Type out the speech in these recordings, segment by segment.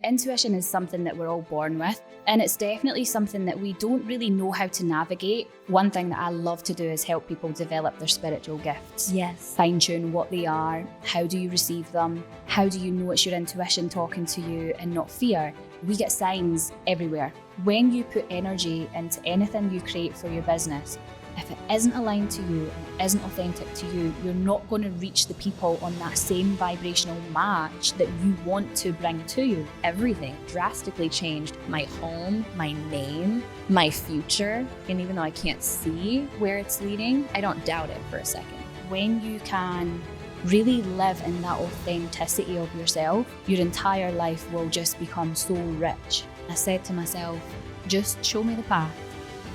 intuition is something that we're all born with, and it's definitely something that we don't really know how to navigate. One thing that I love to do is help people develop their spiritual gifts. Yes. Fine-tune what they are. How do you receive them? How do you know it's your intuition talking to you and not fear? We get signs everywhere. When you put energy into anything you create for your business, if it isn't aligned to you and it isn't authentic to you, you're not going to reach the people on that same vibrational match that you want to bring to you. Everything drastically changed. My home, my name, my future. And even though I can't see where it's leading, I don't doubt it for a second. When you can really live in that authenticity of yourself, your entire life will just become so rich. I said to myself, just show me the path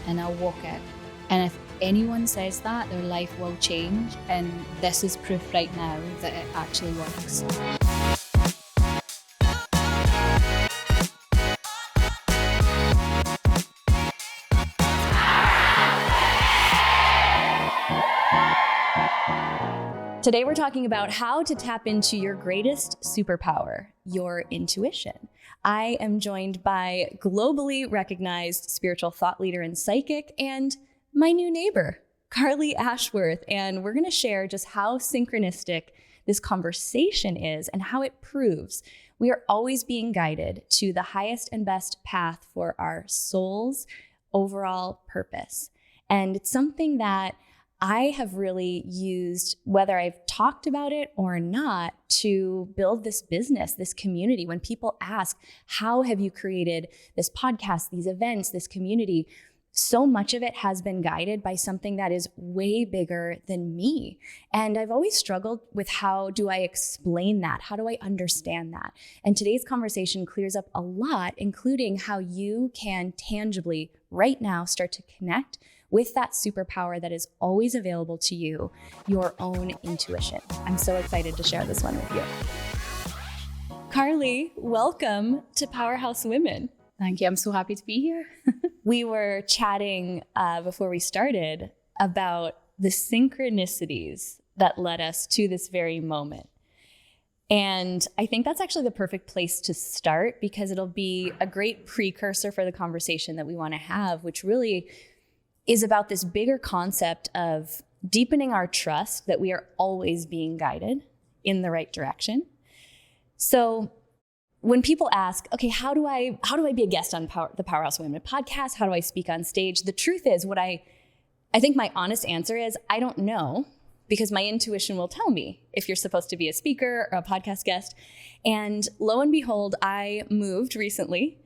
and I'll walk it. And if anyone says that, their life will change. And this is proof right now that it actually works. Today we're talking about how to tap into your greatest superpower, your intuition. I am joined by globally recognized spiritual thought leader and psychic and my new neighbor, Karly Ashworth, and we're going to share just how synchronistic this conversation is and how it proves we are always being guided to the highest and best path for our soul's overall purpose. And it's something that I have really used, whether I've talked about it or not, to build this business, this community. When people ask, how have you created this podcast, these events, this community? So much of it has been guided by something that is way bigger than me. And I've always struggled with how do I explain that? How do I understand that? And today's conversation clears up a lot, including how you can tangibly right now start to connect with that superpower that is always available to you, your own intuition. I'm so excited to share this one with you. Karly, welcome to Powerhouse Women. Thank you. I'm so happy to be here. We were chatting before we started about the synchronicities that led us to this very moment. And I think that's actually the perfect place to start because it'll be a great precursor for the conversation that we want to have, which really is about this bigger concept of deepening our trust that we are always being guided in the right direction. So when people ask, okay, how do I be a guest on the Powerhouse Women podcast? How do I speak on stage? The truth is, what I think my honest answer is, I don't know, because my intuition will tell me if you're supposed to be a speaker or a podcast guest. And lo and behold, I moved recently.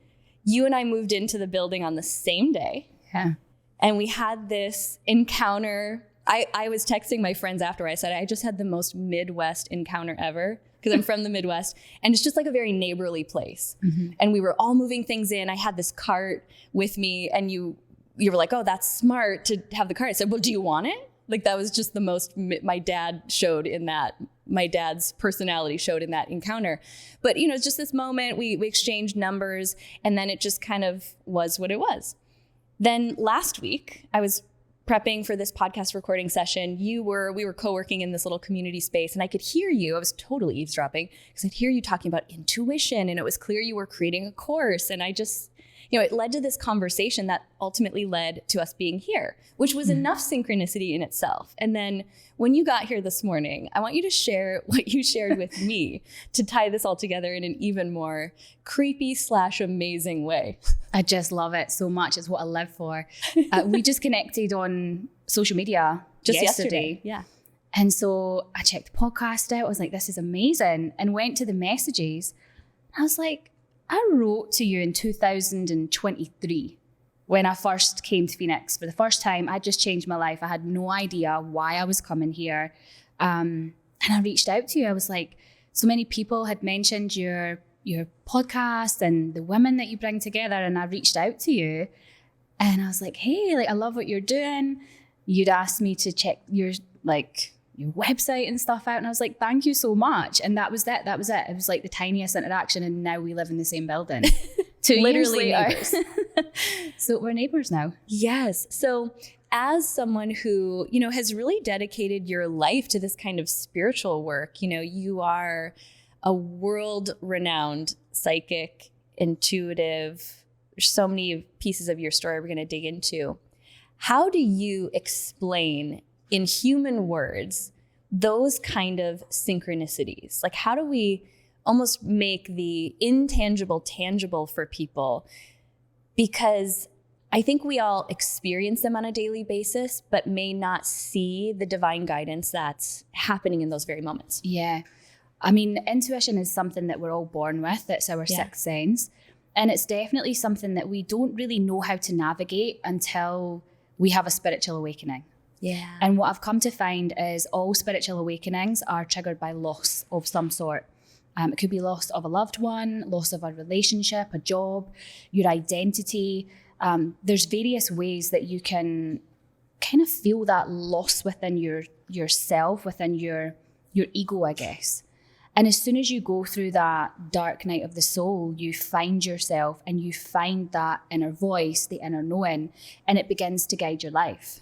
You and I moved into the building on the same day. Yeah. And we had this encounter. I was texting my friends after. I said, I just had the most Midwest encounter ever because I'm from the Midwest. And it's just like a very neighborly place. Mm-hmm. And we were all moving things in. I had this cart with me and you were like, oh, that's smart to have the cart. I said, well, do you want it? Like that was just the most my dad's personality showed in that encounter. But, it's just this moment. We exchanged numbers and then it just kind of was what it was. Then last week, I was prepping for this podcast recording session. We were co-working in this little community space and I could hear you. I was totally eavesdropping because I'd hear you talking about intuition and it was clear you were creating a course. And I just, it led to this conversation that ultimately led to us being here, which was enough synchronicity in itself. And then when you got here this morning, I want you to share what you shared with me to tie this all together in an even more creepy/amazing way. I just love it so much. It's what I live for. We just connected on social media just yesterday. Yeah. And so I checked the podcast out. I was like, this is amazing. And went to the messages. I was like, I wrote to you in 2023 when I first came to Phoenix for the first time. I just changed my life. I had no idea why I was coming here. And I reached out to you. I was like, so many people had mentioned your podcast and the women that you bring together. And I reached out to you and I was like, hey, I love what you're doing. You'd asked me to check your website and stuff out. And I was like, thank you so much. And that was it. It was like the tiniest interaction. And now we live in the same building. 2 years Literally later. neighbors. So we're neighbors now. Yes. So as someone who, has really dedicated your life to this kind of spiritual work, you are a world-renowned psychic intuitive. There's so many pieces of your story we're going to dig into. How do you explain in human words those kind of synchronicities? Like, how do we almost make the intangible tangible for people? Because I think we all experience them on a daily basis, but may not see the divine guidance that's happening in those very moments. Yeah. I mean, intuition is something that we're all born with. It's our sixth sense. And it's definitely something that we don't really know how to navigate until we have a spiritual awakening. Yeah. And what I've come to find is all spiritual awakenings are triggered by loss of some sort. It could be loss of a loved one, loss of a relationship, a job, your identity. There's various ways that you can kind of feel that loss within yourself, within your ego, I guess. And as soon as you go through that dark night of the soul, you find yourself and you find that inner voice, the inner knowing, and it begins to guide your life.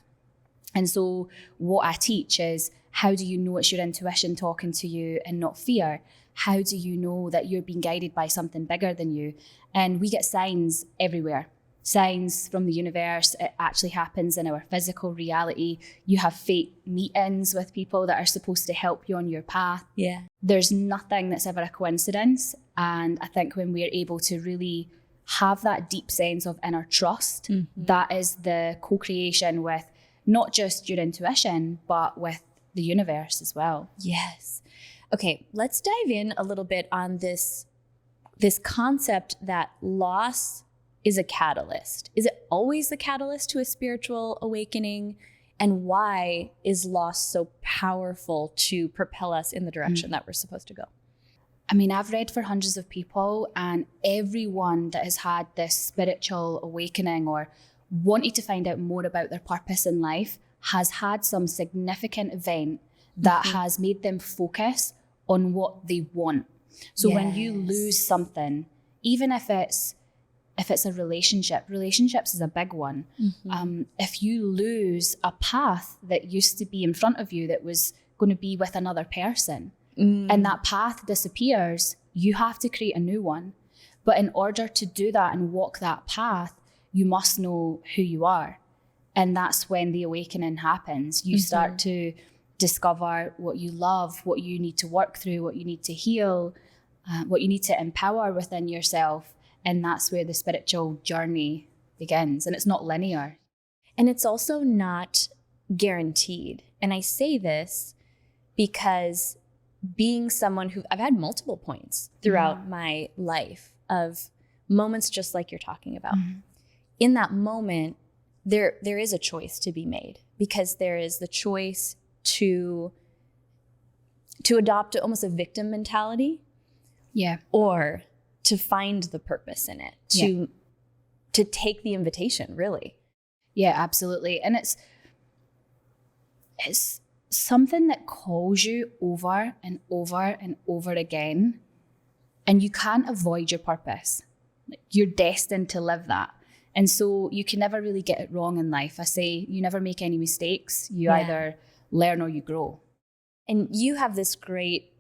And so what I teach is, how do you know it's your intuition talking to you and not fear? How do you know that you're being guided by something bigger than you? And we get signs everywhere. Signs from the universe. It actually happens in our physical reality. You have fate meetings with people that are supposed to help you on your path. Yeah. There's nothing that's ever a coincidence. And I think when we're able to really have that deep sense of inner trust, that is the co-creation with not just your intuition, but with the universe as well. Yes. Okay, let's dive in a little bit on this concept that loss is a catalyst. Is it always the catalyst to a spiritual awakening? And why is loss so powerful to propel us in the direction that we're supposed to go? I mean, I've read for hundreds of people, and everyone that has had this spiritual awakening or wanted to find out more about their purpose in life has had some significant event that has made them focus on what they want. So when you lose something, even if it's a relationships is a big one. If you lose a path that used to be in front of you that was going to be with another person, and that path disappears, you have to create a new one. But in order to do that and walk that path, you must know who you are. And that's when the awakening happens. You start to discover what you love, what you need to work through, what you need to heal, what you need to empower within yourself. And that's where the spiritual journey begins. And it's not linear. And it's also not guaranteed. And I say this because being someone I've had multiple points throughout my life of moments just like you're talking about. In that moment, there is a choice to be made, because there is the choice to adopt almost a victim mentality. Yeah. Or to find the purpose in it, to take the invitation, really. Yeah, absolutely. And it's something that calls you over and over and over again, and you can't avoid your purpose. You're destined to live that. And so you can never really get it wrong in life. I say you never make any mistakes. You either learn or you grow. And you have this great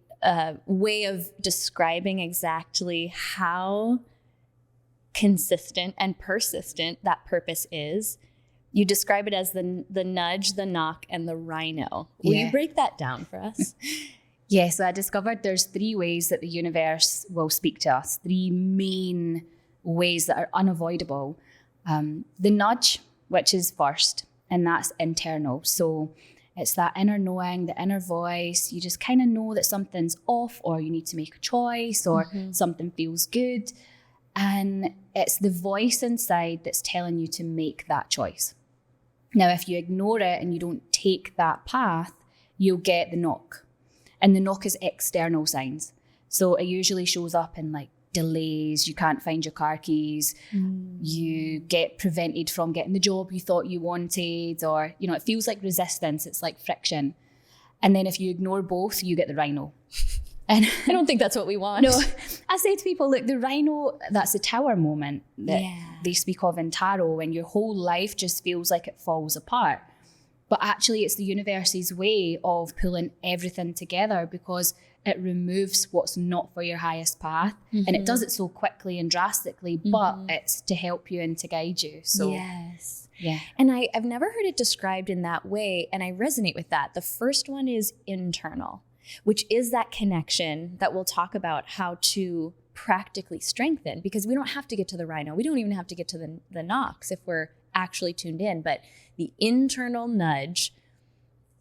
way of describing exactly how consistent and persistent that purpose is. You describe it as the nudge, the knock, and the rhino. Will you break that down for us? Yeah, so I discovered there's 3 ways that the universe will speak to us, 3 main ways that are unavoidable. The nudge, which is first, and that's internal. So it's that inner knowing, the inner voice. You just kind of know that something's off, or you need to make a choice, or something feels good. And it's the voice inside that's telling you to make that choice. Now, if you ignore it and you don't take that path, you'll get the knock. And the knock is external signs. So it usually shows up in like delays, you can't find your car keys, you get prevented from getting the job you thought you wanted, or, it feels like resistance, it's like friction. And then if you ignore both, you get the rhino. And I don't think that's what we want. No, I say to people, look, the rhino, that's the tower moment that they speak of in tarot, when your whole life just feels like it falls apart. But actually it's the universe's way of pulling everything together, because it removes what's not for your highest path. And it does it so quickly and drastically, but it's to help you and to guide you. So yes. Yeah. And I've never heard it described in that way. And I resonate with that. The first one is internal, which is that connection that we'll talk about how to practically strengthen, because we don't have to get to the rhino. We don't even have to get to the knocks if we're actually tuned in, but the internal nudge.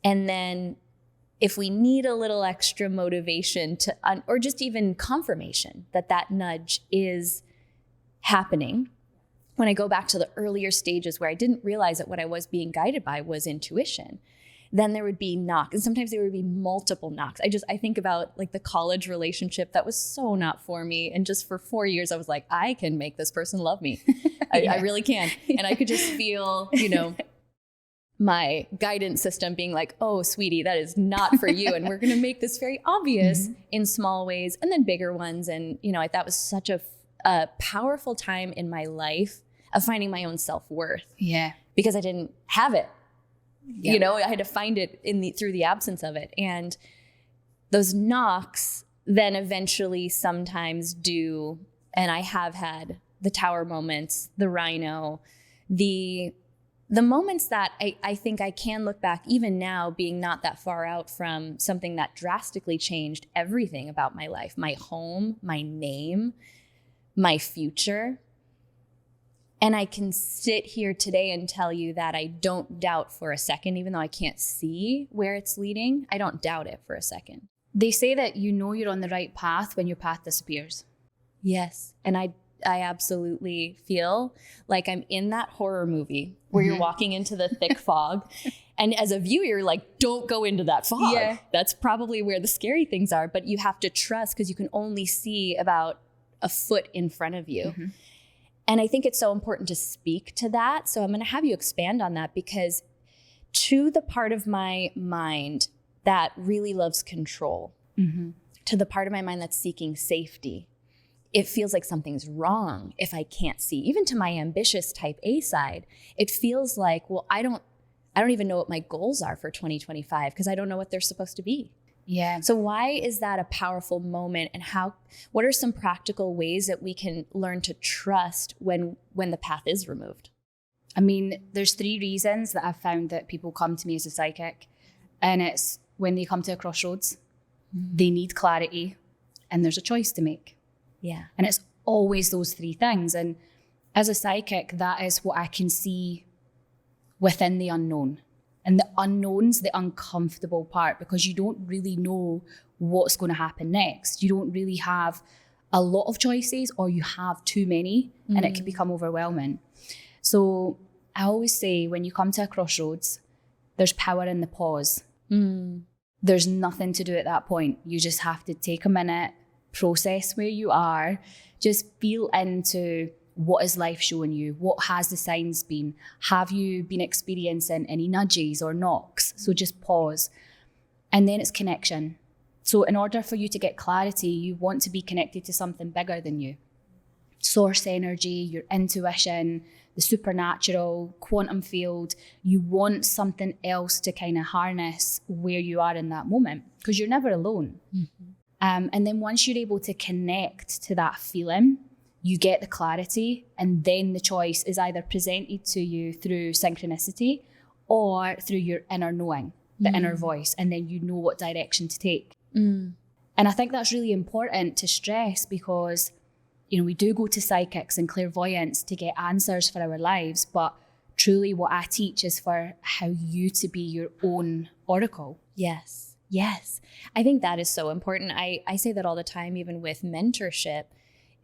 And then if we need a little extra motivation to, or just even confirmation that that nudge is happening. When I go back to the earlier stages where I didn't realize that what I was being guided by was intuition, then there would be knocks. And sometimes there would be multiple knocks. I think about like the college relationship that was so not for me. And just for 4 years, I was like, I can make this person love me. I really can. And I could just feel, my guidance system being like, oh, sweetie, that is not for you. And we're going to make this very obvious in small ways and then bigger ones. And, that was such a powerful time in my life of finding my own self-worth. Yeah. Because I didn't have it. Yeah. I had to find it through the absence of it. And those knocks then eventually sometimes do, and I have had the tower moments, the rhino, the moments that I think I can look back even now, being not that far out from something that drastically changed everything about my life, my home, my name, my future. And I can sit here today and tell you that I don't doubt for a second, even though I can't see where it's leading, I don't doubt it for a second. They say that you're on the right path when your path disappears. Yes. And I absolutely feel like I'm in that horror movie where you're walking into the thick fog. And as a viewer, you're like, don't go into that fog. Yeah. That's probably where the scary things are. But you have to trust because you can only see about a foot in front of you. And I think it's so important to speak to that. So I'm going to have you expand on that, because to the part of my mind that really loves control, to the part of my mind that's seeking safety, it feels like something's wrong if I can't see. Even to my ambitious type A side, it feels like, well, I don't even know what my goals are for 2025 because I don't know what they're supposed to be. Yeah. So why is that a powerful moment, and what are some practical ways that we can learn to trust when the path is removed? I mean, there's 3 reasons that I've found that people come to me as a psychic, and it's when they come to a crossroads, they need clarity, and there's a choice to make. Yeah. And it's always those 3 things. And as a psychic, that is what I can see within the unknown. And the unknown's the uncomfortable part, because you don't really know what's going to happen next. You don't really have a lot of choices, or you have too many, and it can become overwhelming. So I always say, when you come to a crossroads, there's power in the pause. There's nothing to do at that point. You just have to take a minute, process where you are, just feel into what is life showing you? What has the signs been? Have you been experiencing any nudges or knocks? So just pause. And then it's connection. So in order for you to get clarity, you want to be connected to something bigger than you. Source energy, your intuition, the supernatural, quantum field. You want something else to kind of harness where you are in that moment, because you're never alone. And then once you're able to connect to that feeling, you get the clarity, and then the choice is either presented to you through synchronicity or through your inner knowing, the inner voice, and then you know what direction to take. And I think that's really important to stress, because, we do go to psychics and clairvoyants to get answers for our lives, but truly what I teach is for how you to be your own oracle. Yes. I think that is so important. I say that all the time, even with mentorship,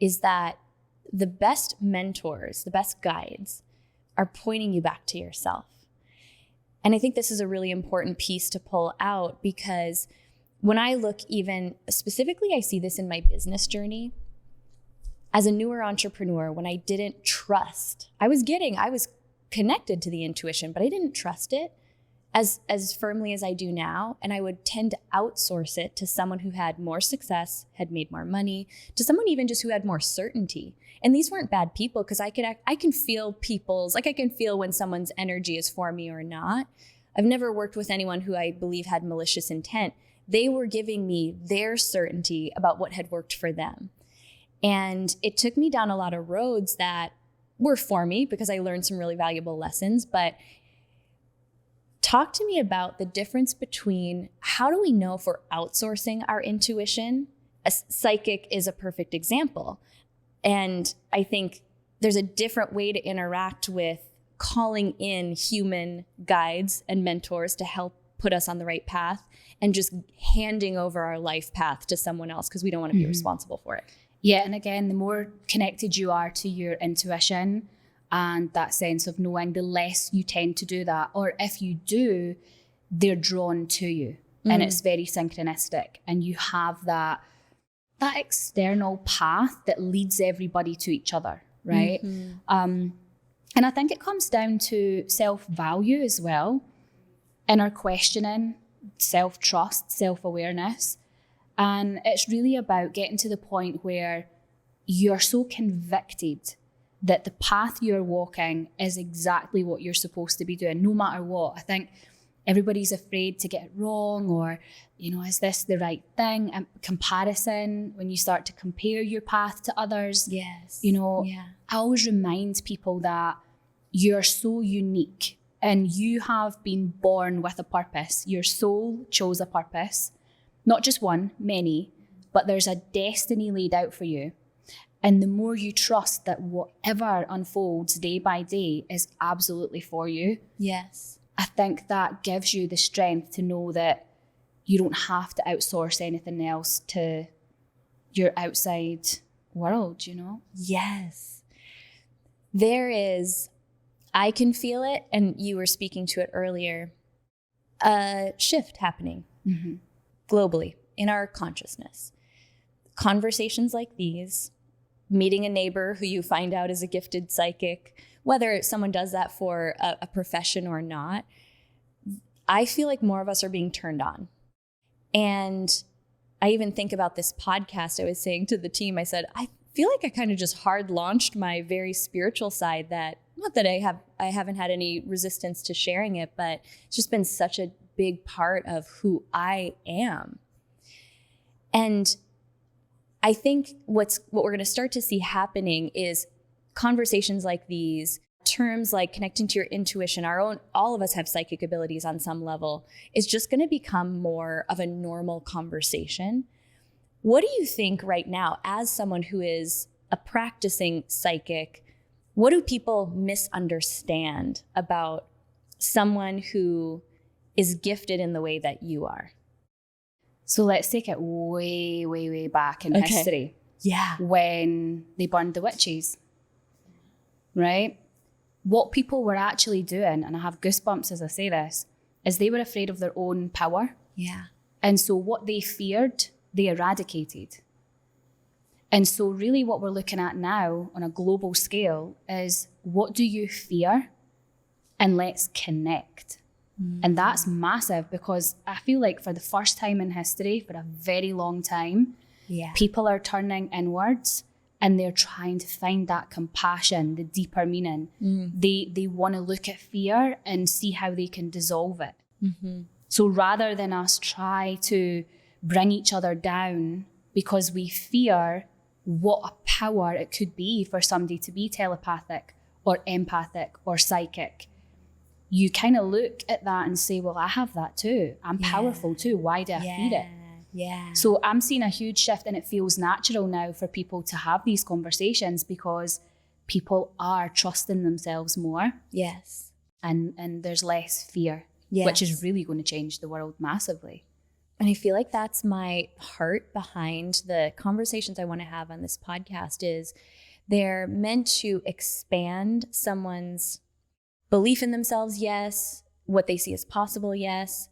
is that the best mentors, the best guides are pointing you back to yourself. And I think this is a really important piece to pull out, because when I look, even specifically, I see this in my business journey. As a newer entrepreneur, when I didn't trust, I was connected to the intuition, but I didn't trust it as firmly as I do now. And I would tend to outsource it to someone who had more success, had made more money, to someone even just who had more certainty. And these weren't bad people, because I can feel I can feel when someone's energy is for me or not. I've never worked with anyone who I believe had malicious intent, They were giving me their certainty about what had worked for them. And it took me down a lot of roads that were for me because I learned some really valuable lessons. But talk to me about the difference between how do we know if we're outsourcing our intuition? A psychic is a perfect example. And I think there's a different way to interact with calling in human guides and mentors to help put us on the right path and just handing over our life path to someone else because we don't want to be responsible for it. Yeah, and again, the more connected you are to your intuition and that sense of knowing, the less you tend to do that. Or if you do, they're drawn to you and it's very synchronistic and you have that external path that leads everybody to each other, right? And I think it comes down to self-value as well, inner questioning, self-trust, self-awareness. And it's really about getting to the point where you're so convicted that the path you're walking is exactly what you're supposed to be doing, no matter what. I think everybody's afraid to get it wrong or, is this the right thing? And comparison, when you start to compare your path to others. Yes. I always remind people that you're so unique and you have been born with a purpose. Your soul chose a purpose. Not just one, many, but there's a destiny laid out for you. And the more you trust that whatever unfolds day by day is absolutely for you, yes, I think that gives you the strength to know that you don't have to outsource anything else to your outside world, Yes. I can feel it, and you were speaking to it earlier, a shift happening. Globally in our consciousness. Conversations like these, meeting a neighbor who you find out is a gifted psychic, whether someone does that for a profession or not, I feel like more of us are being turned on. And I even think about this podcast. I was saying to the team, I said, I feel like I kind of just hard launched my very spiritual side that, not that I haven't had any resistance to sharing it, but it's just been such a big part of who I am. And I think what we're going to start to see happening is conversations like these, terms like connecting to your intuition, all of us have psychic abilities on some level, is just going to become more of a normal conversation. What do you think right now, as someone who is a practicing psychic, what do people misunderstand about someone who is gifted in the way that you are? So let's take it way, way, way back in history. Yeah. When they burned the witches, right? What people were actually doing, and I have goosebumps as I say this, is they were afraid of their own power. Yeah. And so what they feared, they eradicated. And so really what we're looking at now on a global scale is, what do you fear? And let's connect. And that's massive, because I feel like for the first time in history, for a very long time, people are turning inwards and they're trying to find that compassion, the deeper meaning. They want to look at fear and see how they can dissolve it. So rather than us try to bring each other down because we fear what a power it could be for somebody to be telepathic or empathic or psychic, you kind of look at that and say, well, I have that too. I'm powerful too. Why do I fear it? Yeah. So I'm seeing a huge shift, and it feels natural now for people to have these conversations because people are trusting themselves more. Yes. And there's less fear, which is really going to change the world massively. And I feel like that's my heart behind the conversations I want to have on this podcast, is they're meant to expand someone's belief in themselves, yes. What they see as possible, yes.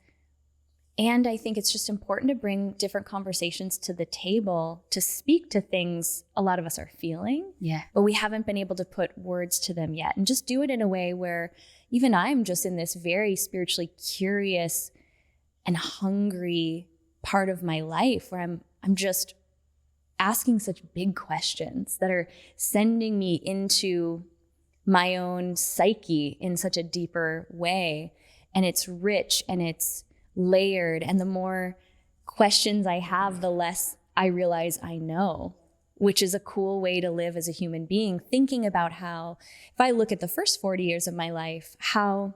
And I think it's just important to bring different conversations to the table to speak to things a lot of us are feeling, but we haven't been able to put words to them yet. And just do it in a way where even I'm just in this very spiritually curious and hungry part of my life where I'm just asking such big questions that are sending me into my own psyche in such a deeper way. And it's rich and it's layered. And the more questions I have, the less I realize I know, which is a cool way to live as a human being, thinking about how, if I look at the first 40 years of my life, how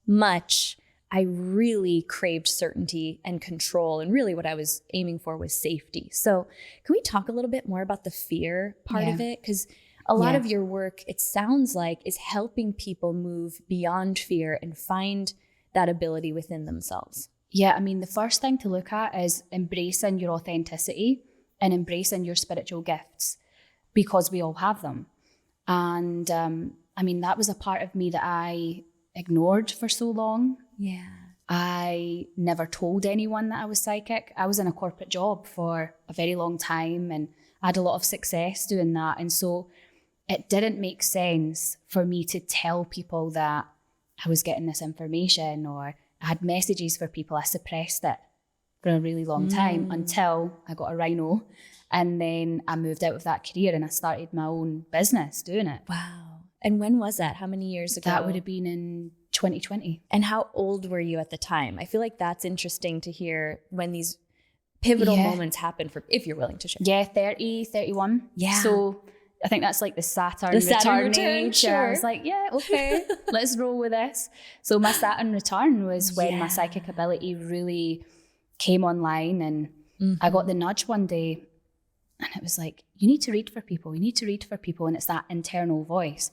much I really craved certainty and control. And really what I was aiming for was safety. So can we talk a little bit more about the fear part of it? Because a lot of your work, it sounds like, is helping people move beyond fear and find that ability within themselves. Yeah, I mean, the first thing to look at is embracing your authenticity and embracing your spiritual gifts, because we all have them. And I mean, that was a part of me that I ignored for so long. Yeah. I never told anyone that I was psychic. I was in a corporate job for a very long time and I had a lot of success doing that. And so it didn't make sense for me to tell people that I was getting this information, or I had messages for people. I suppressed it for a really long time until I got a rhino. And then I moved out of that career and I started my own business doing it. Wow. And when was that? How many years ago? That would have been in 2020. And how old were you at the time? I feel like that's interesting to hear when these pivotal moments happen, for if you're willing to share. Yeah, 30, 31. Yeah. So I think that's like the Saturn return age. Sure. I was like, yeah, okay, let's roll with this. So my Saturn return was when my psychic ability really came online, and I got the nudge one day and it was like, you need to read for people. You need to read for people. And it's that internal voice.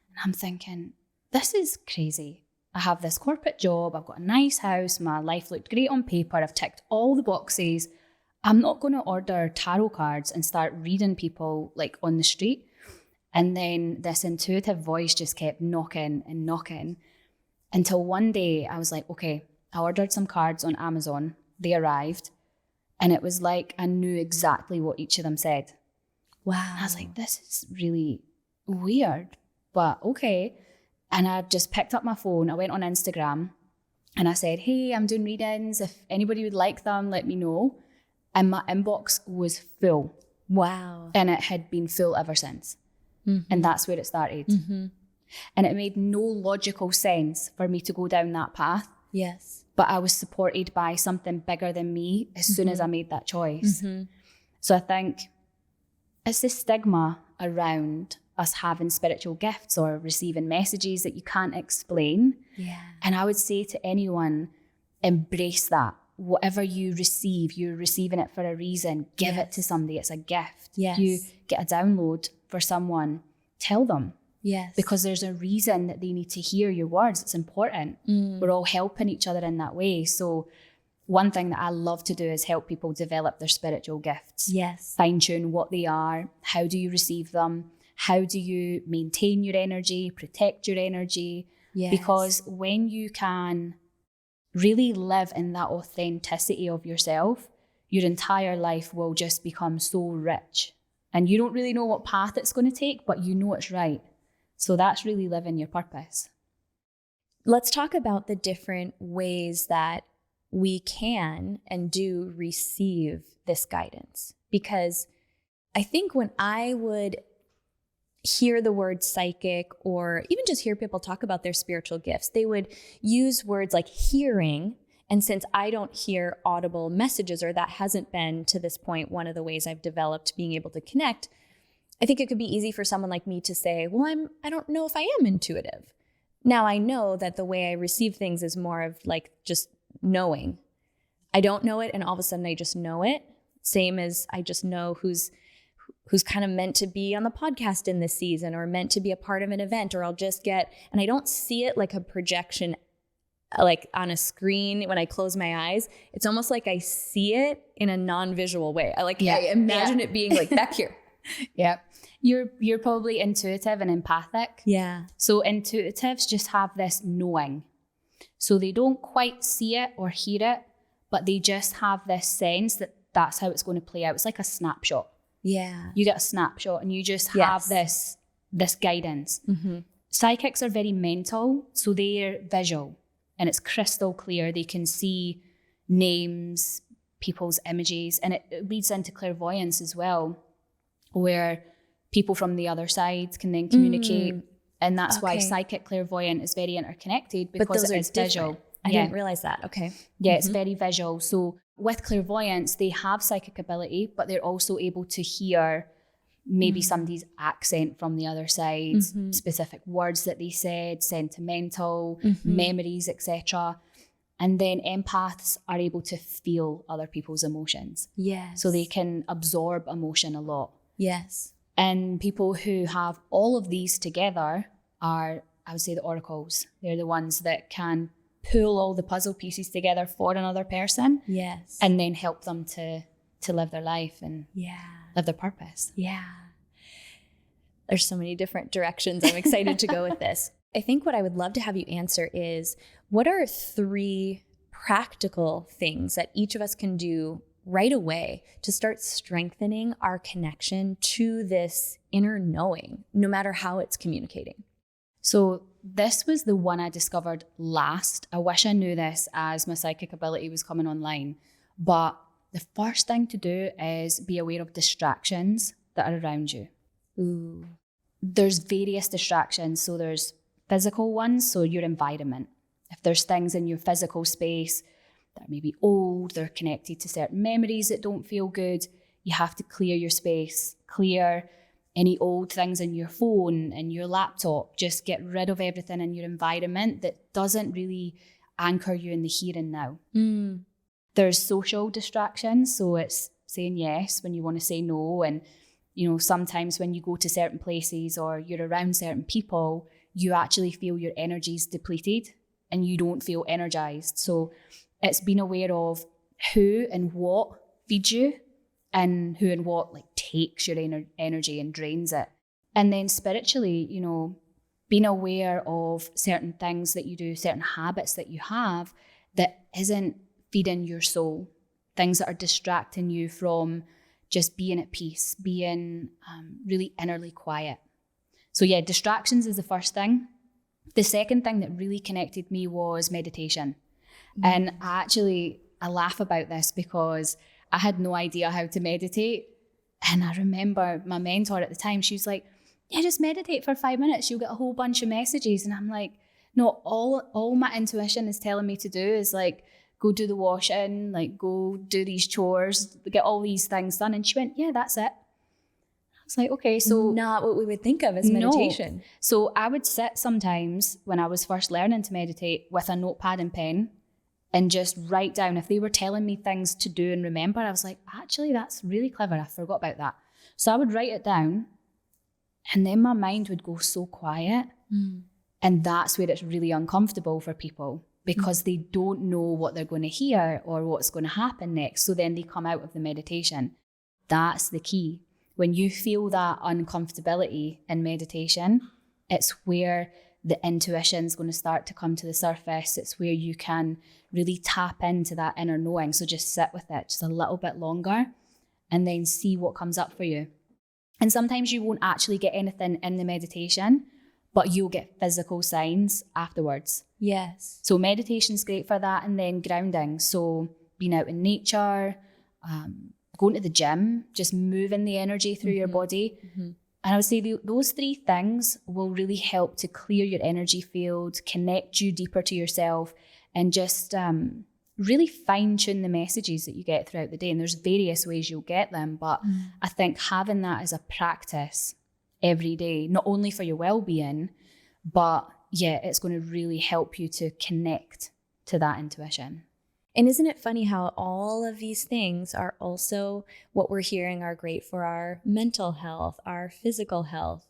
And I'm thinking, this is crazy. I have this corporate job. I've got a nice house. My life looked great on paper. I've ticked all the boxes. I'm not going to order tarot cards and start reading people like on the street. And then this intuitive voice just kept knocking and knocking until one day I was like, okay, I ordered some cards on Amazon. They arrived and it was like I knew exactly what each of them said. Wow. I was like, this is really weird, but okay. And I just picked up my phone. I went on Instagram and I said, hey, I'm doing readings. If anybody would like them, let me know. And my inbox was full. Wow. And it had been full ever since. And that's where it started. And it made no logical sense for me to go down that path. Yes. But I was supported by something bigger than me as soon as I made that choice. So I think it's the stigma around us having spiritual gifts or receiving messages that you can't explain. Yeah. And I would say to anyone, embrace that. Whatever you receive, you're receiving it for a reason. Give it to somebody. It's a gift. Yes. You get a download for someone, tell them. Yes. Because there's a reason that they need to hear your words. It's important. We're all helping each other in that way. So one thing that I love to do is help people develop their spiritual gifts. Yes. Fine tune what they are. How do you receive them? How do you maintain your energy, protect your energy? Yes. Because when you can really live in that authenticity of yourself, your entire life will just become so rich. And you don't really know what path it's going to take, but you know it's right. So that's really living your purpose. Let's talk about the different ways that we can and do receive this guidance. Because I think when I would hear the word psychic, or even just hear people talk about their spiritual gifts, they would use words like hearing. And since I don't hear audible messages, or that hasn't been to this point one of the ways I've developed being able to connect, I think it could be easy for someone like me to say, well, I don't know if I am intuitive. Now I know that the way I receive things is more of like just knowing. I don't know it and all of a sudden I just know it. Same as I just know who's kind of meant to be on the podcast in this season, or meant to be a part of an event, or I'll just get, and I don't see it like a projection, like on a screen when I close my eyes. It's almost like I see it in a non-visual way. I imagine it being like back here. Yeah. You're probably intuitive and empathic. Yeah. So intuitives just have this knowing. So they don't quite see it or hear it, but they just have this sense that that's how it's going to play out. It's like a snapshot. Yeah. You get a snapshot and you just have this guidance. Psychics are very mental, so they're visual and it's crystal clear. They can see names, people's images, and it leads into clairvoyance as well, where people from the other side can then communicate. And that's why psychic clairvoyant is very interconnected, because it is visual. I didn't realize that. Okay. Yeah, it's very visual. So with clairvoyance, they have psychic ability, but they're also able to hear maybe somebody's accent from the other side, specific words that they said, sentimental, memories, etc. And then empaths are able to feel other people's emotions. Yes. So they can absorb emotion a lot. Yes. And people who have all of these together are, I would say, the oracles. They're the ones that can pull all the puzzle pieces together for another person. Yes. And then help them to live their life and live their purpose. Yeah. There's so many different directions. I'm excited to go with this. I think what I would love to have you answer is, what are 3 practical things that each of us can do right away to start strengthening our connection to this inner knowing, no matter how it's communicating? So this was the one I discovered last. I wish I knew this as my psychic ability was coming online. But the first thing to do is be aware of distractions that are around you. Ooh. There's various distractions. So there's physical ones, so your environment. If there's things in your physical space that are maybe old, they're connected to certain memories that don't feel good, you have to clear your space, clear any old things in your phone and your laptop. Just get rid of everything in your environment that doesn't really anchor you in the here and now. There's social distractions, so it's saying yes when you want to say no. And, you know, sometimes when you go to certain places or you're around certain people, you actually feel your energy's depleted and you don't feel energized. So it's being aware of who and what feeds you and who and what like takes your energy and drains it. And then spiritually, you know, being aware of certain things that you do, certain habits that you have that isn't feeding your soul, things that are distracting you from just being at peace, being really innerly quiet. So yeah, distractions is the first thing. The second thing that really connected me was meditation. And I laugh about this because I had no idea how to meditate. And I remember my mentor at the time, she was like, yeah, just meditate for 5 minutes. You'll get a whole bunch of messages. And I'm like, no, all my intuition is telling me to do is like, go do the washing, like go do these chores, get all these things done. And she went, yeah, that's it. I was like, okay, so. Not what we would think of as meditation. No. So I would sit sometimes when I was first learning to meditate with a notepad and pen and just write down. If they were telling me things to do and remember, I was like, actually, that's really clever. I forgot about that. So I would write it down and then my mind would go so quiet. And that's where it's really uncomfortable for people because they don't know what they're going to hear or what's going to happen next. So then they come out of the meditation. That's the key. When you feel that uncomfortability in meditation, it's where the intuition is going to start to come to the surface. It's where you can really tap into that inner knowing. So just sit with it just a little bit longer and then see what comes up for you. And sometimes you won't actually get anything in the meditation, but you'll get physical signs afterwards. Yes. So meditation's great for that. And then grounding. So being out in nature, going to the gym, just moving the energy through your body. And I would say those 3 things will really help to clear your energy field, connect you deeper to yourself, and just really fine-tune the messages that you get throughout the day. And there's various ways you'll get them, but I think having that as a practice every day, not only for your well-being, but yeah, it's going to really help you to connect to that intuition. And isn't it funny how all of these things are also what we're hearing are great for our mental health, our physical health?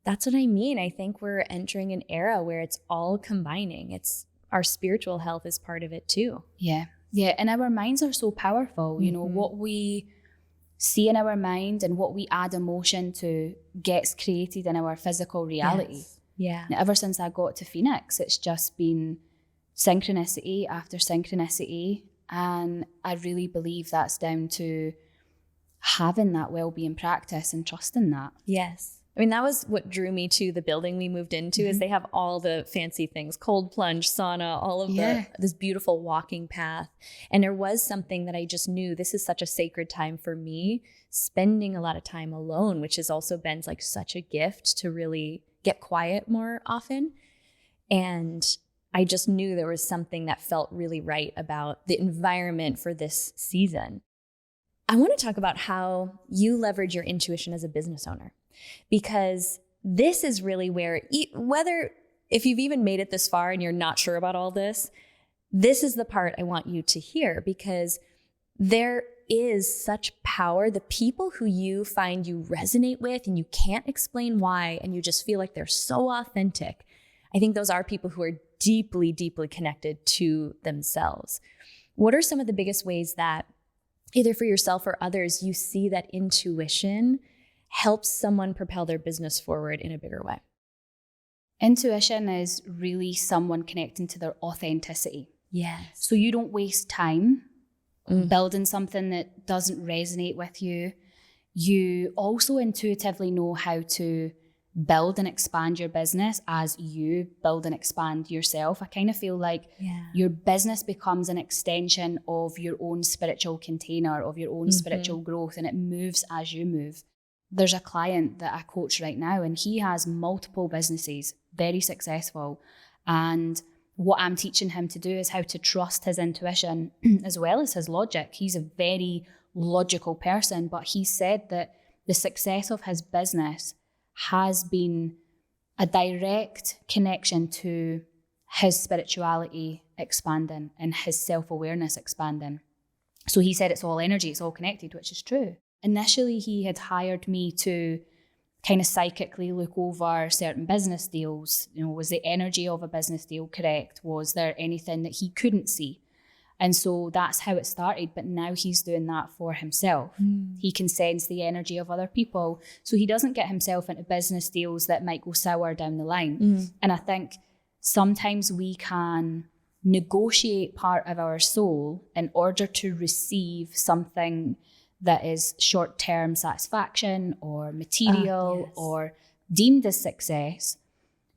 That's what I mean. I think we're entering an era where it's all combining. It's our spiritual health is part of it too. Yeah. Yeah. And our minds are so powerful. You know, what we see in our mind and what we add emotion to gets created in our physical reality. Yes. Yeah. Now, ever since I got to Phoenix, it's just been synchronicity after synchronicity. And I really believe that's down to having that well-being practice and trusting that. Yes. I mean, that was what drew me to the building we moved into is they have all the fancy things, cold plunge, sauna, all of this beautiful walking path. And there was something that I just knew this is such a sacred time for me, spending a lot of time alone, which has also been like such a gift to really get quiet more often. And I just knew there was something that felt really right about the environment for this season. I want to talk about how you leverage your intuition as a business owner, because this is really where, if you've even made it this far and you're not sure about all this is the part I want you to hear, because there is such power. The people who you find you resonate with and you can't explain why, and you just feel like they're so authentic, I think those are people who are deeply, deeply connected to themselves. What are some of the biggest ways that either for yourself or others, you see that intuition helps someone propel their business forward in a bigger way? Intuition is really someone connecting to their authenticity. Yes. So you don't waste time building something that doesn't resonate with you. You also intuitively know how to build and expand your business as you build and expand yourself. I kind of feel like your business becomes an extension of your own spiritual container, of your own spiritual growth, and it moves as you move. There's a client that I coach right now, and he has multiple businesses, very successful. And what I'm teaching him to do is how to trust his intuition as well as his logic. He's a very logical person, but he said that the success of his business has been a direct connection to his spirituality expanding and his self-awareness expanding. So he said it's all energy, it's all connected, which is true. Initially, he had hired me to kind of psychically look over certain business deals. You know, was the energy of a business deal correct? Was there anything that he couldn't see? And so that's how it started. But now he's doing that for himself. He can sense the energy of other people. So he doesn't get himself into business deals that might go sour down the line. And I think sometimes we can negotiate part of our soul in order to receive something that is short-term satisfaction or material or deemed as success.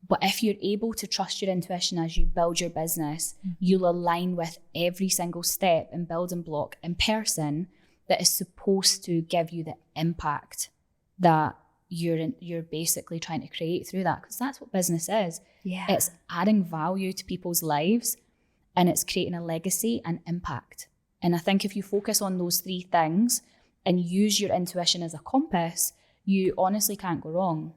But if you're able to trust your intuition as you build your business, you'll align with every single step and building block in person that is supposed to give you the impact that you're basically trying to create through that. Because that's what business is. Yeah. It's adding value to people's lives, and it's creating a legacy and impact. And I think if you focus on those three things and use your intuition as a compass, you honestly can't go wrong.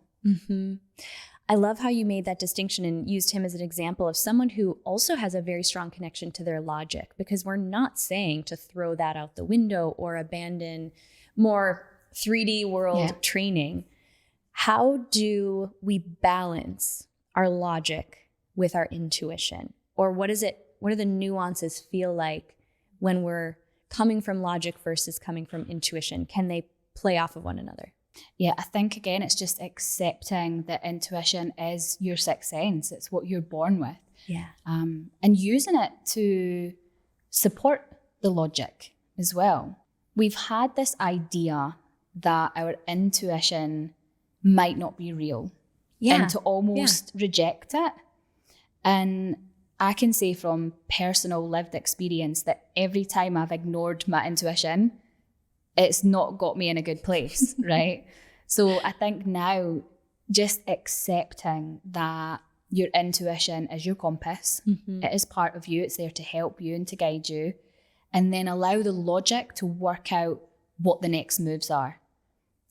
I love how you made that distinction and used him as an example of someone who also has a very strong connection to their logic, because we're not saying to throw that out the window or abandon more 3D world training. How do we balance our logic with our intuition? Or what do the nuances feel like when we're coming from logic versus coming from intuition? Can they play off of one another? Yeah, I think, again, it's just accepting that intuition is your sixth sense. It's what you're born with. Yeah. And using it to support the logic as well. We've had this idea that our intuition might not be real. And to almost reject it. And I can say from personal lived experience that every time I've ignored my intuition, it's not got me in a good place, right? So I think now just accepting that your intuition is your compass. It is part of you. It's there to help you and to guide you. And then allow the logic to work out what the next moves are.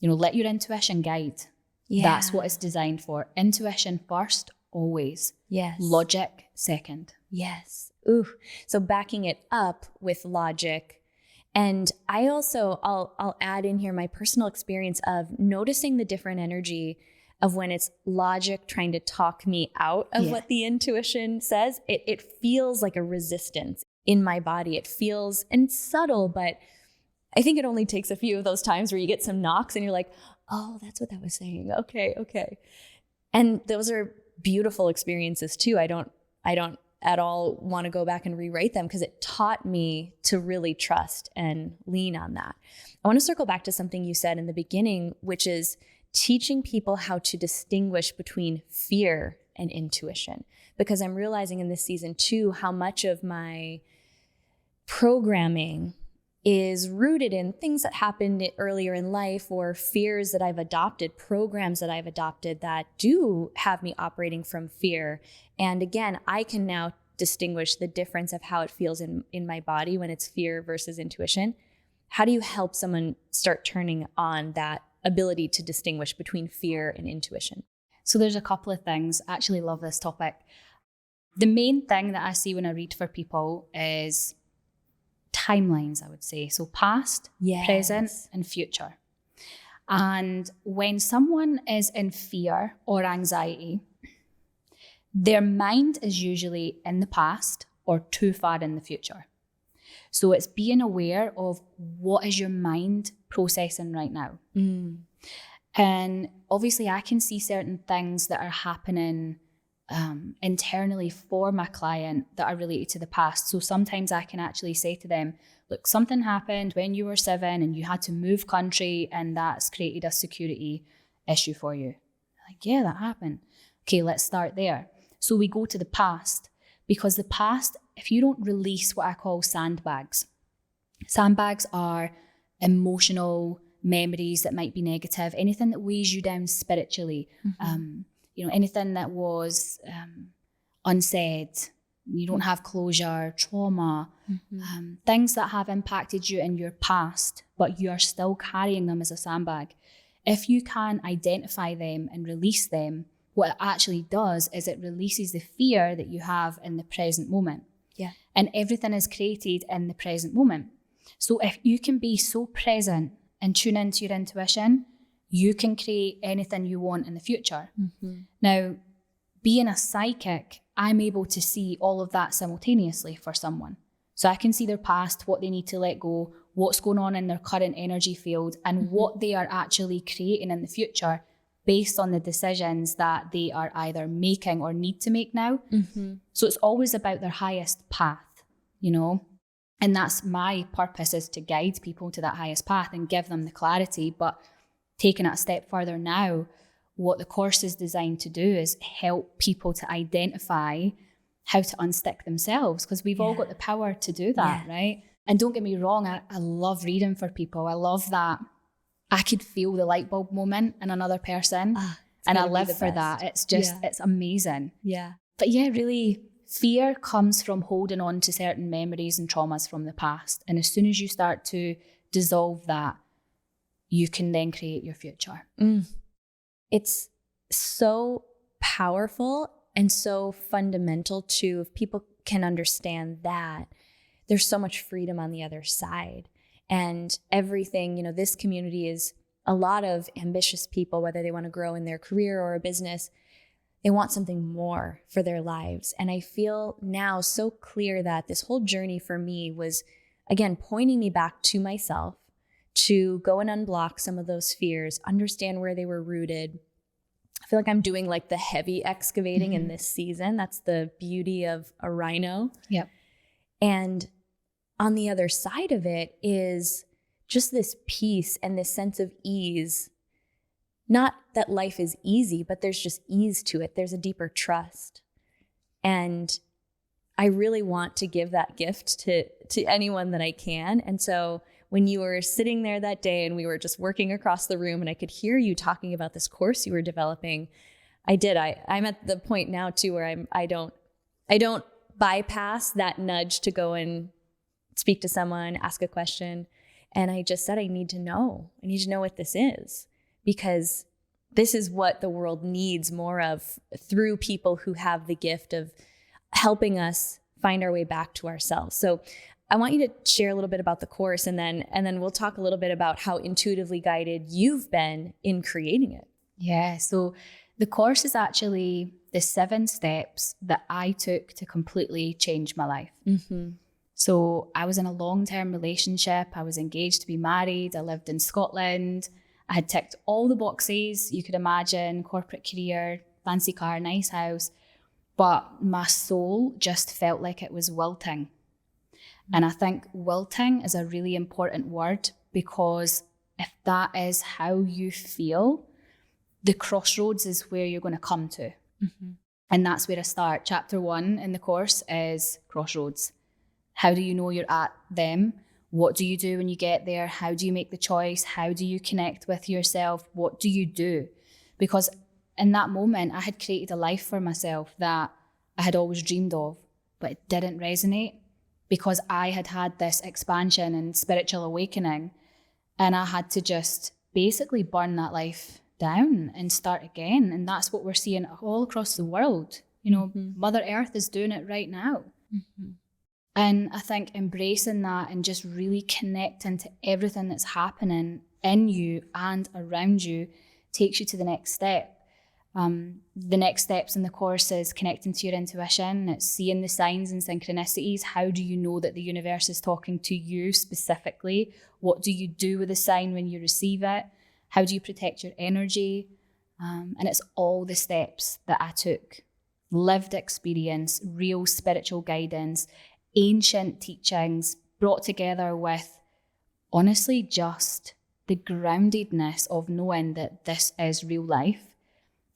You know, let your intuition guide. That's what it's designed for. Intuition first, always. Yes. Logic second. Yes. Ooh. So backing it up with logic. And I also, I'll add in here my personal experience of noticing the different energy of when it's logic trying to talk me out of what the intuition says. It feels like a resistance in my body. It feels, and it's subtle, but I think it only takes a few of those times where you get some knocks and you're like, oh, that's what that was saying. Okay. And those are beautiful experiences too. I don't at all want to go back and rewrite them, because it taught me to really trust and lean on that. I want to circle back to something you said in the beginning, which is teaching people how to distinguish between fear and intuition, because I'm realizing in this season too how much of my programming is rooted in things that happened earlier in life or fears that I've adopted, programs that I've adopted that do have me operating from fear. And again, I can now distinguish the difference of how it feels in my body when it's fear versus intuition. How do you help someone start turning on that ability to distinguish between fear and intuition? So there's a couple of things. I actually love this topic. The main thing that I see when I read for people is timelines, I would say. So past, present, and future. And when someone is in fear or anxiety, their mind is usually in the past or too far in the future. So it's being aware of what is your mind processing right now. And obviously I can see certain things that are happening internally for my client that are related to the past. So sometimes I can actually say to them, look, something happened when you were 7 and you had to move country and that's created a security issue for you. Like, yeah, that happened. Okay, let's start there. So we go to the past, because the past, if you don't release what I call sandbags are emotional memories that might be negative, anything that weighs you down spiritually, anything that was unsaid, you don't have closure, trauma, things that have impacted you in your past, but you are still carrying them as a sandbag. If you can identify them and release them, what it actually does is it releases the fear that you have in the present moment. Yeah. And everything is created in the present moment. So if you can be so present and tune into your intuition, you can create anything you want in the future. Now, being a psychic, I'm able to see all of that simultaneously for someone. So I can see their past, what they need to let go, what's going on in their current energy field, and what they are actually creating in the future based on the decisions that they are either making or need to make now. So it's always about their highest path, and that's my purpose, is to guide people to that highest path and give them the clarity. But taking it a step further now, what the course is designed to do is help people to identify how to unstick themselves, because we've all got the power to do that, right? And don't get me wrong, I love reading for people. I love that I could feel the light bulb moment in another person, and I live for that. It's just, it's amazing. Yeah. But yeah, really, fear comes from holding on to certain memories and traumas from the past. And as soon as you start to dissolve that, you can then create your future. It's so powerful and so fundamental too. If people can understand that, there's so much freedom on the other side. And everything, this community is a lot of ambitious people, whether they want to grow in their career or a business. They want something more for their lives. And I feel now so clear that this whole journey for me was, again, pointing me back to myself, to go and unblock some of those fears, understand where they were rooted. I feel like I'm doing like the heavy excavating in this season. That's the beauty of a rhino. Yep. And on the other side of it is just this peace and this sense of ease. Not that life is easy, but there's just ease to it. There's a deeper trust. And I really want to give that gift to anyone that I can. And so when you were sitting there that day and we were just working across the room and I could hear you talking about this course you were developing, I'm at the point now too where I don't bypass that nudge to go and speak to someone, ask a question. And I just said, I need to know what this is, because this is what the world needs more of, through people who have the gift of helping us find our way back to ourselves. So I want you to share a little bit about the course, and then we'll talk a little bit about how intuitively guided you've been in creating it. Yeah, so the course is actually the 7 steps that I took to completely change my life. So I was in a long-term relationship. I was engaged to be married. I lived in Scotland. I had ticked all the boxes you could imagine: corporate career, fancy car, nice house. But my soul just felt like it was wilting. And I think wilting is a really important word, because if that is how you feel, the crossroads is where you're going to come to. And that's where I start. Chapter 1 in the course is crossroads. How do you know you're at them? What do you do when you get there? How do you make the choice? How do you connect with yourself? What do you do? Because in that moment, I had created a life for myself that I had always dreamed of, but it didn't resonate because I had had this expansion and spiritual awakening, and I had to just basically burn that life down and start again. And that's what we're seeing all across the world. You know, Mother Earth is doing it right now. And I think embracing that and just really connecting to everything that's happening in you and around you takes you to the next step. The next steps in the course is connecting to your intuition. It's seeing the signs and synchronicities. How do you know that the universe is talking to you specifically? What do you do with the sign when you receive it? How do you protect your energy? And it's all the steps that I took. Lived experience, real spiritual guidance, ancient teachings brought together with, honestly, just the groundedness of knowing that this is real life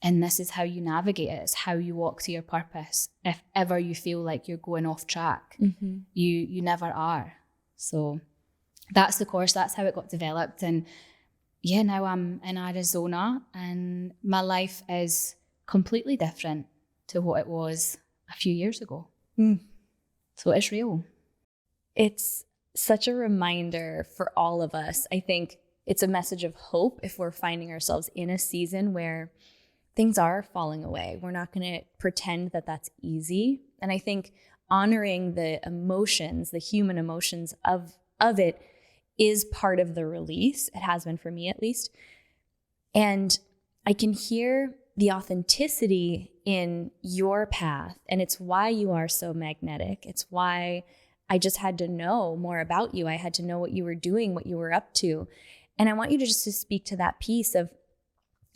and this is how you navigate it. It's how you walk to your purpose. If ever you feel like you're going off track, you never are. So that's the course. That's how it got developed. And yeah, now I'm in Arizona and my life is completely different to what it was a few years ago. So it's real. It's such a reminder for all of us. I think it's a message of hope if we're finding ourselves in a season where things are falling away. We're not going to pretend that that's easy. And I think honoring the emotions, the human emotions of it is part of the release. It has been for me, at least. And I can hear the authenticity in your path. And it's why you are so magnetic. It's why I just had to know more about you. I had to know what you were doing, what you were up to. And I want you to just to speak to that piece of,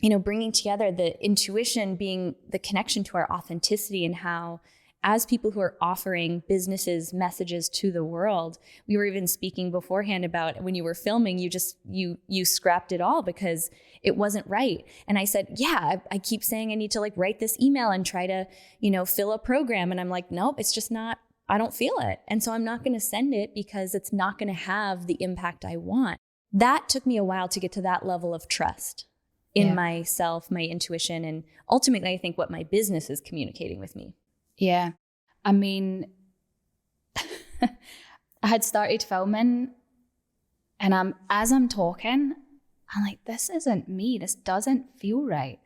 you know, bringing together the intuition being the connection to our authenticity, and how as people who are offering businesses messages to the world, we were even speaking beforehand about when you were filming, you scrapped it all because it wasn't right. And I said, yeah, I keep saying I need to like write this email and try to, you know, fill a program. And I'm like, nope, it's just not, I don't feel it. And so I'm not going to send it because it's not going to have the impact I want. That took me a while to get to that level of trust in myself, my intuition, and ultimately I think what my business is communicating with me. Yeah. I mean, I had started filming and as I'm talking, I'm like, this isn't me. This doesn't feel right.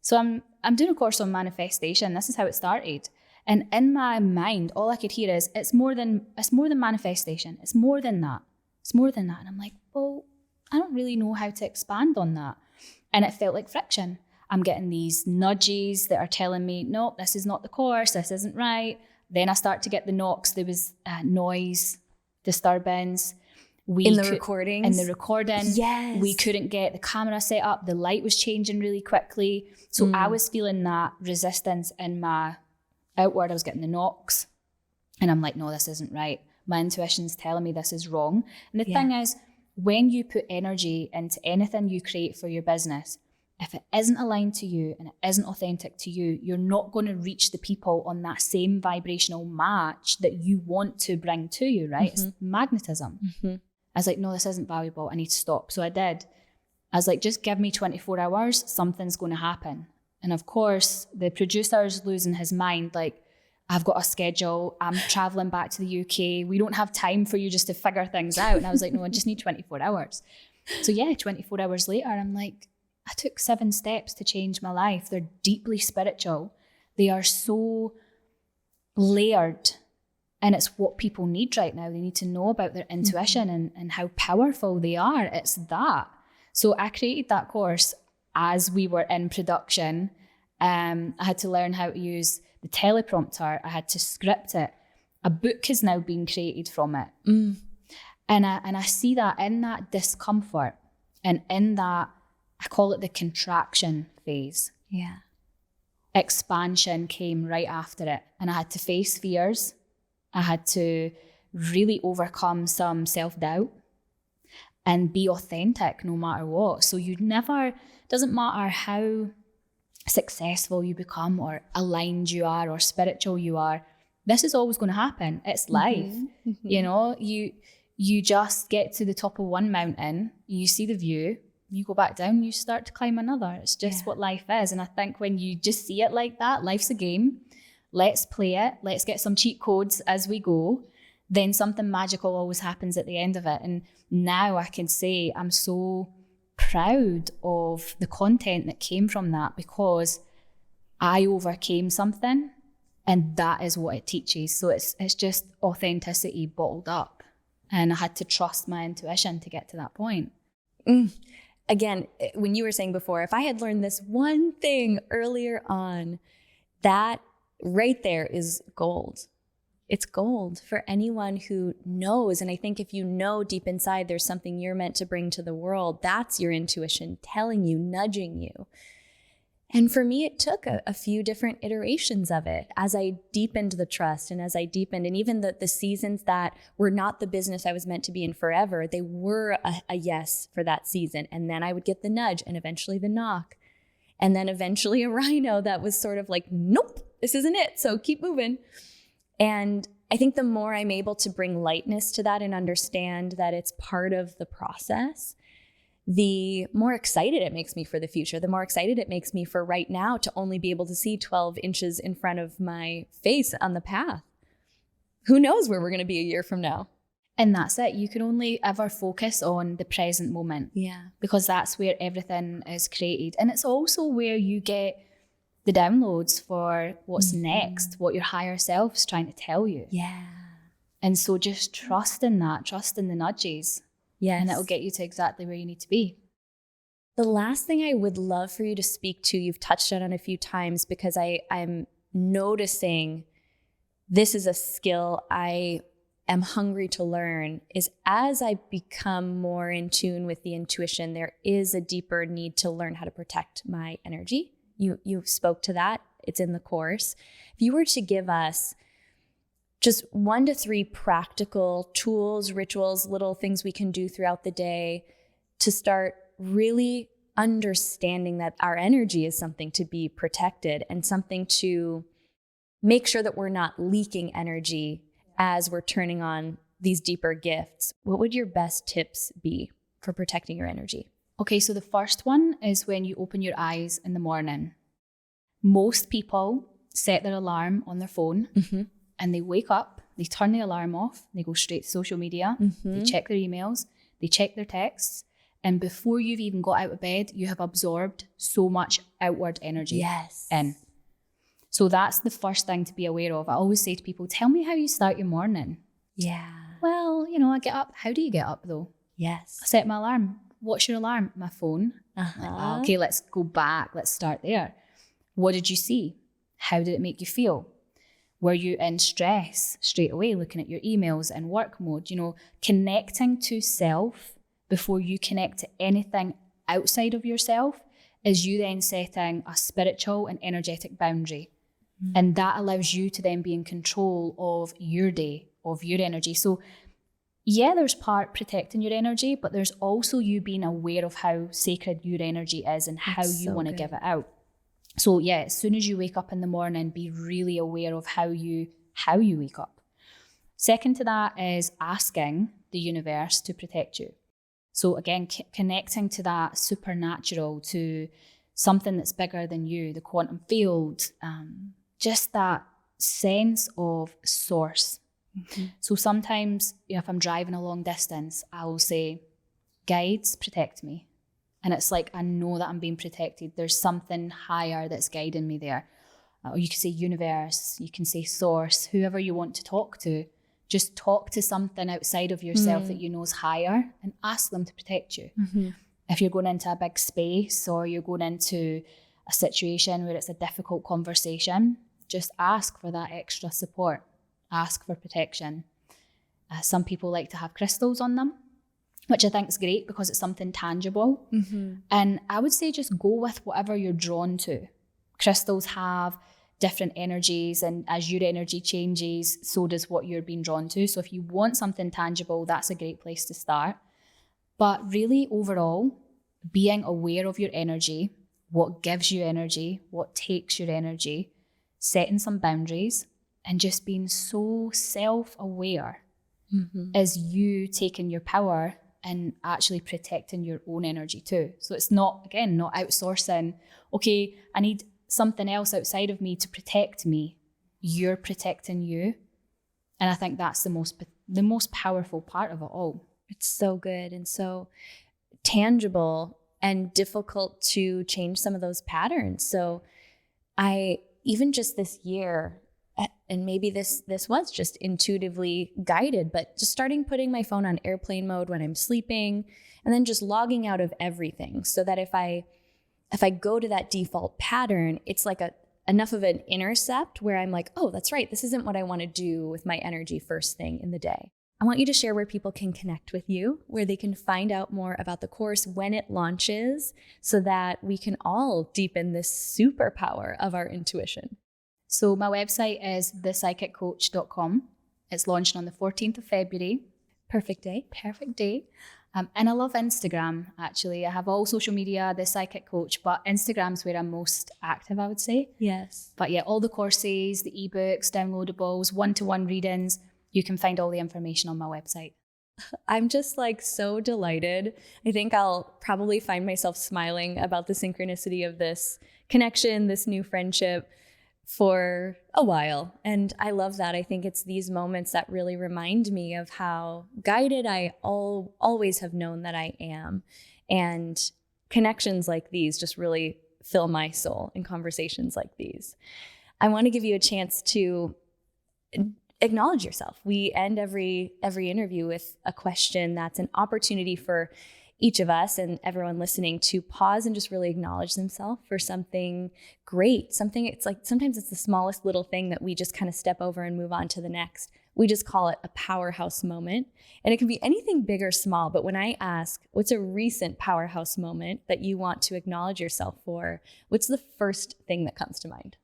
So I'm doing a course on manifestation. This is how it started. And in my mind, all I could hear is, it's more than manifestation. It's more than that. It's more than that. And I'm like, well, I don't really know how to expand on that. And it felt like friction. I'm getting these nudges that are telling me, no, this is not the course. This isn't right. Then I start to get the knocks. There was noise, disturbance. In the recording, yes. We couldn't get the camera set up. The light was changing really quickly. So I was feeling that resistance in my outward. I was getting the knocks. And I'm like, no, this isn't right. My intuition's telling me this is wrong. And the thing is, when you put energy into anything you create for your business, if it isn't aligned to you and it isn't authentic to you, you're not going to reach the people on that same vibrational match that you want to bring to you, right? It's magnetism. I was like, no, this isn't valuable. I need to stop. So I did. I was like, just give me 24 hours. Something's going to happen. And of course, the producer's losing his mind. Like, I've got a schedule. I'm traveling back to the UK. We don't have time for you just to figure things out. And I was like, no, I just need 24 hours. So 24 hours later, I'm like, I took 7 steps to change my life. They're deeply spiritual. They are so layered. And it's what people need right now. They need to know about their intuition and how powerful they are. It's that. So I created that course as we were in production. I had to learn how to use the teleprompter. I had to script it. A book has now been created from it. And I see that in that discomfort and in that, I call it the contraction phase. Yeah. Expansion came right after it. And I had to face fears. I had to really overcome some self-doubt and be authentic no matter what. So doesn't matter how successful you become or aligned you are or spiritual you are, this is always going to happen. It's life. You know, you you just get to the top of one mountain, you see the view, you go back down, you start to climb another. It's just what life is. And I think when you just see it like that, life's a game. Let's play it. Let's get some cheat codes as we go. Then something magical always happens at the end of it. And now I can say I'm so proud of the content that came from that, because I overcame something, and that is what it teaches. So it's just authenticity bottled up. And I had to trust my intuition to get to that point. Again, when you were saying before, if I had learned this one thing earlier on, that right there is gold. It's gold for anyone who knows. And I think if you know deep inside there's something you're meant to bring to the world, that's your intuition telling you, nudging you. And for me, it took a few different iterations of it as I deepened the trust, and as I deepened, and even the seasons that were not the business I was meant to be in forever, they were a yes for that season. And then I would get the nudge, and eventually the knock, and then eventually a rhino that was sort of like, nope, this isn't it. So keep moving. And I think the more I'm able to bring lightness to that and understand that it's part of the process, the more excited it makes me for the future, the more excited it makes me for right now to only be able to see 12 inches in front of my face on the path. Who knows where we're going to be a year from now? And that's it. You can only ever focus on the present moment. Yeah. Because that's where everything is created. And it's also where you get the downloads for what's next, what your higher self's trying to tell you. Yeah. And so just trust in that, trust in the nudges. Yes. And it'll get you to exactly where you need to be. The last thing I would love for you to speak to, you've touched on it a few times, because I'm noticing this is a skill I am hungry to learn, is as I become more in tune with the intuition, there is a deeper need to learn how to protect my energy. You spoke to that. It's in the course. If you were to give us just 1 to 3 practical tools, rituals, little things we can do throughout the day to start really understanding that our energy is something to be protected and something to make sure that we're not leaking energy as we're turning on these deeper gifts, what would your best tips be for protecting your energy? Okay, so the first one is when you open your eyes in the morning. Most people set their alarm on their phone and they wake up, they turn the alarm off, they go straight to social media, they check their emails, they check their texts, and before you've even got out of bed, you have absorbed so much outward energy in. So that's the first thing to be aware of. I always say to people, tell me how you start your morning. Yeah. Well, I get up. How do you get up though? Yes. I set my alarm. What's your alarm? My phone. Like, okay, let's go back. Let's start there. What did you see? How did it make you feel? Were you in stress straight away, looking at your emails in work mode? Connecting to self before you connect to anything outside of yourself is you then setting a spiritual and energetic boundary. And that allows you to then be in control of your day, of your energy. So yeah, there's part protecting your energy, but there's also you being aware of how sacred your energy is and how you want to give it out. So yeah, as soon as you wake up in the morning, be really aware of how you wake up. Second to that is asking the universe to protect you. So again, connecting to that supernatural, to something that's bigger than you, the quantum field, just that sense of source. So sometimes, if I'm driving a long distance, I will say, guides, protect me. And it's like, I know that I'm being protected. There's something higher that's guiding me there. Or you can say universe, you can say source, whoever you want to talk to. Just talk to something outside of yourself that you know is higher and ask them to protect you. If you're going into a big space or you're going into a situation where it's a difficult conversation, just ask for that extra support. Ask for protection. Some people like to have crystals on them, which I think is great because it's something tangible. And I would say just go with whatever you're drawn to. Crystals have different energies, and as your energy changes, so does what you're being drawn to. So if you want something tangible, that's a great place to start. But really, overall, being aware of your energy, what gives you energy, what takes your energy, setting some boundaries, and just being so self-aware is you taking your power and actually protecting your own energy too. So it's not outsourcing. Okay, I need something else outside of me to protect me. You're protecting you. And I think that's the most powerful part of it all. It's so good and so tangible and difficult to change some of those patterns. So even just this year, and maybe this was just intuitively guided, but just starting putting my phone on airplane mode when I'm sleeping, and then just logging out of everything, so that if I go to that default pattern, it's like enough of an intercept where I'm like, oh, that's right, this isn't what I want to do with my energy first thing in the day. I want you to share where people can connect with you, where they can find out more about the course when it launches, so that we can all deepen this superpower of our intuition. So my website is thepsychiccoach.com. It's launching on the 14th of February. Perfect day. Perfect day. And I love Instagram, actually. I have all social media, The Psychic Coach, but Instagram's where I'm most active, I would say. Yes. But yeah, all the courses, the ebooks, downloadables, one-to-one readings, you can find all the information on my website. I'm just like so delighted. I think I'll probably find myself smiling about the synchronicity of this connection, this new friendship for a while. And I love that. I think it's these moments that really remind me of how guided I always have known that I am. And connections like these just really fill my soul in conversations like these. I want to give you a chance to acknowledge yourself. We end every interview with a question that's an opportunity for each of us and everyone listening to pause and just really acknowledge themselves for something great. It's like sometimes it's the smallest little thing that we just kind of step over and move on to the next. We just call it a powerhouse moment. And it can be anything big or small. But when I ask, what's a recent powerhouse moment that you want to acknowledge yourself for? What's the first thing that comes to mind?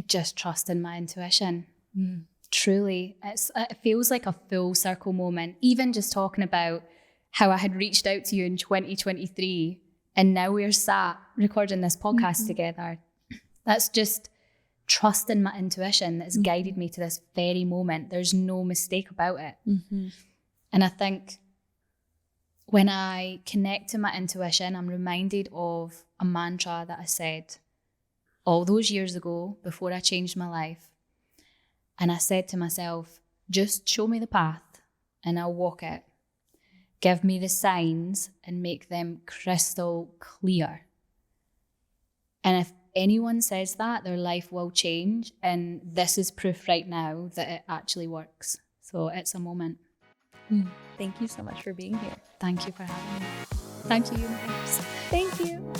Just trust in my intuition. Truly, it feels like a full circle moment. Even just talking about how I had reached out to you in 2023 and now we're sat recording this podcast together. That's just trust in my intuition that's guided me to this very moment. There's no mistake about it. And I think when I connect to my intuition, I'm reminded of a mantra that I said all those years ago before I changed my life. And I said to myself, just show me the path and I'll walk it. Give me the signs and make them crystal clear. And if anyone says that, their life will change. And this is proof right now that it actually works. So it's a moment. Thank you so much for being here. Thank you for having me. Thank you, universe. Thank you.